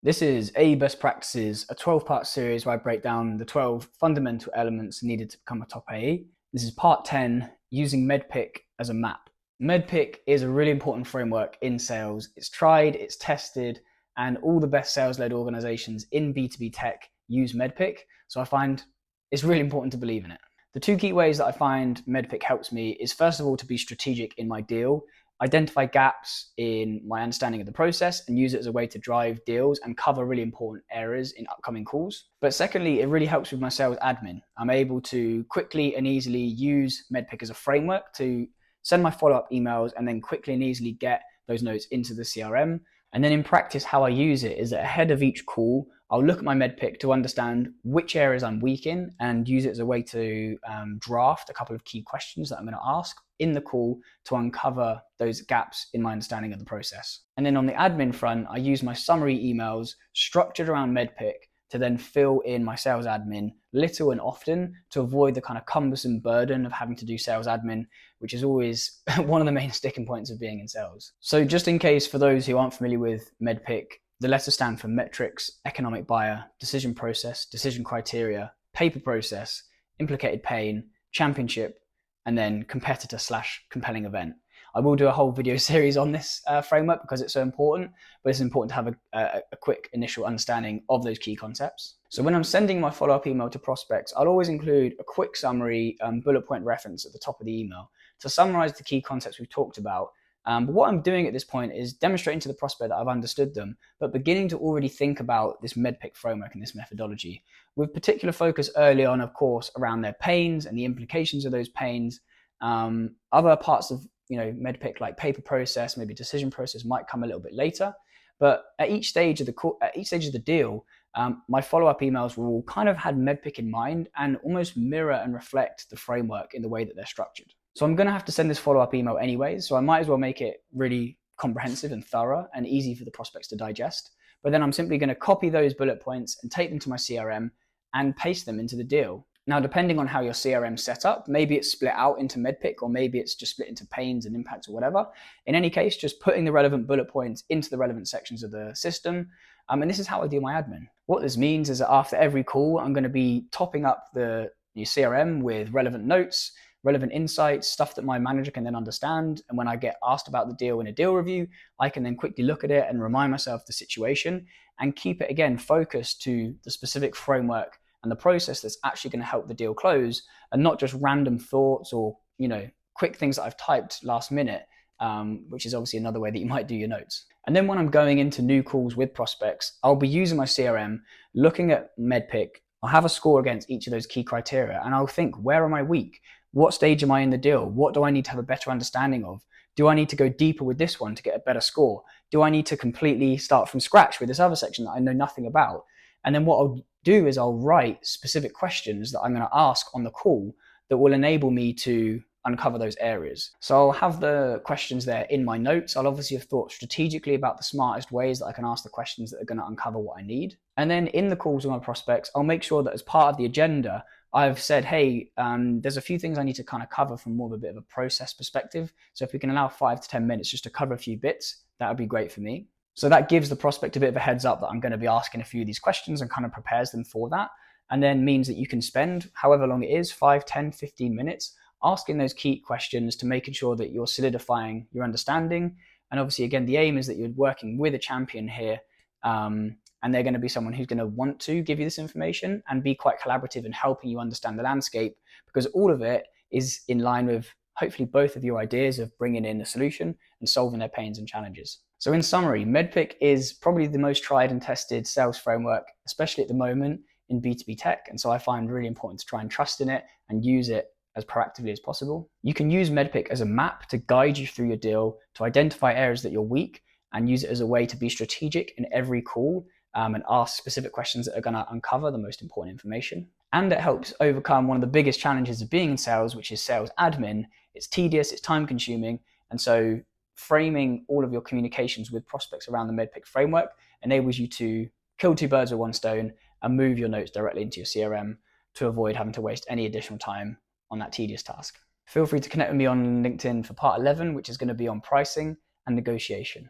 This is A Best Practices, a 12-part series where I break down the 12 fundamental elements needed to become a top AE. This is part 10, using MEDDPICC as a map. MEDDPICC is a really important framework in sales. It's tried, it's tested, and all the best sales-led organizations in B2B tech use MEDDPICC. So I find it's really important to believe in it. The two key ways that I find MEDDPICC helps me is, first of all, to be strategic in my deal, identify gaps in my understanding of the process and use it as a way to drive deals and cover really important areas in upcoming calls. But secondly, it really helps with my sales admin. I'm able to quickly and easily use MEDDPICC as a framework to send my follow-up emails and then quickly and easily get those notes into the CRM. And then in practice, how I use it is that ahead of each call, I'll look at my MEDDPICC to understand which areas I'm weak in and use it as a way to draft a couple of key questions that I'm going to ask in the call to uncover those gaps in my understanding of the process. And then on the admin front, I use my summary emails structured around MEDDPICC to then fill in my sales admin little and often to avoid the kind of cumbersome burden of having to do sales admin, which is always one of the main sticking points of being in sales. So just in case for those who aren't familiar with MEDDPICC, the letters stand for metrics, economic buyer, decision process, decision criteria, paper process, implicated pain, championship, and then competitor/compelling event. I will do a whole video series on this framework because it's so important, but it's important to have a quick initial understanding of those key concepts. So when I'm sending my follow-up email to prospects, I'll always include a quick summary bullet point reference at the top of the email to summarize the key concepts we've talked about. But what I'm doing at this point is demonstrating to the prospect that I've understood them, but beginning to already think about this MEDDPICC framework and this methodology, with particular focus early on, of course, around their pains and the implications of those pains. Other parts of MEDDPICC, like paper process, maybe decision process, might come a little bit later. But at each stage of the deal, my follow-up emails will kind of have MEDDPICC in mind and almost mirror and reflect the framework in the way that they're structured. So I'm going to have to send this follow-up email anyway, so I might as well make it really comprehensive and thorough and easy for the prospects to digest. But then I'm simply going to copy those bullet points and take them to my CRM and paste them into the deal. Now, depending on how your CRM's set up, maybe it's split out into MEDDPICC, or maybe it's just split into pains and impacts or whatever. In any case, just putting the relevant bullet points into the relevant sections of the system. And this is how I do my admin. What this means is that after every call, I'm going to be topping up the CRM with relevant notes, relevant insights, stuff that my manager can then understand. And when I get asked about the deal in a deal review, I can then quickly look at it and remind myself of the situation and keep it, again, focused to the specific framework and the process that's actually going to help the deal close, and not just random thoughts or quick things that I've typed last minute, which is obviously another way that you might do your notes. And then when I'm going into new calls with prospects, I'll be using my CRM, looking at MEDDPICC. I'll have a score against each of those key criteria, and I'll think, where am I weak? What stage am I in the deal? What do I need to have a better understanding of? Do I need to go deeper with this one to get a better score? Do I need to completely start from scratch with this other section that I know nothing about? And then what I'll do is I'll write specific questions that I'm going to ask on the call that will enable me to uncover those areas. So I'll have the questions there in my notes. I'll obviously have thought strategically about the smartest ways that I can ask the questions that are going to uncover what I need. And then in the calls with my prospects, I'll make sure that as part of the agenda, I've said, hey, there's a few things I need to kind of cover from more of a bit of a process perspective. So if we can allow 5 to 10 minutes just to cover a few bits, that would be great for me. So that gives the prospect a bit of a heads up that I'm going to be asking a few of these questions and kind of prepares them for that. And then means that you can spend however long it is, 5, 10, 15 minutes, asking those key questions to making sure that you're solidifying your understanding. And obviously, again, the aim is that you're working with a champion here, and they're going to be someone who's going to want to give you this information and be quite collaborative in helping you understand the landscape, because all of it is in line with hopefully both of your ideas of bringing in a solution and solving their pains and challenges. So in summary, MEDDPICC is probably the most tried and tested sales framework, especially at the moment in B2B tech. And so I find really important to try and trust in it and use it as proactively as possible. You can use MEDDPICC as a map to guide you through your deal, to identify areas that you're weak, and use it as a way to be strategic in every call and ask specific questions that are going to uncover the most important information. And it helps overcome one of the biggest challenges of being in sales, which is sales admin. It's tedious, it's time consuming. And so framing all of your communications with prospects around the MEDDPICC framework enables you to kill 2 birds with 1 stone and move your notes directly into your CRM to avoid having to waste any additional time on that tedious task. Feel free to connect with me on LinkedIn for part 11, which is going to be on pricing and negotiation.